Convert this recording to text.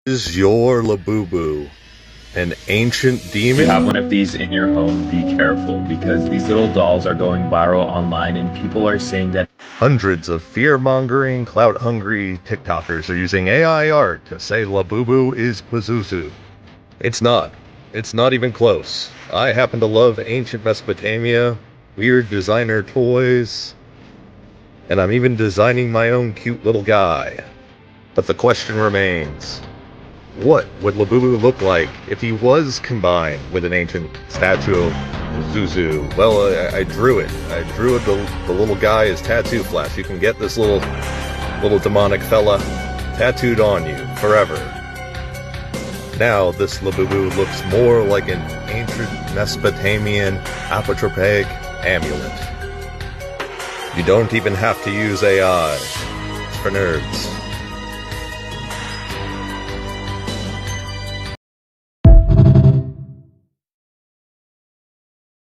Is your Labubu an ancient If you have demon? one of these in your home, be careful because these little dolls are going viral online and people are saying that Hundreds of fear-mongering, clout-hungry TikTokers are using AI art to say Labubu is Pazuzu. It's not. It's not even close. I happen to love ancient Mesopotamia, weird designer toys, and I'm even designing my own cute little guy. But the question remains, what would Labubu look like if he was combined with an ancient statue of Zuzu? Well, I drew it. I drew it. The little guy is tattoo flesh. You can get this little demonic fella tattooed on you forever. Now this Labubu looks more like an ancient Mesopotamian apotropaic amulet. You don't even have to use AI. It's for nerds.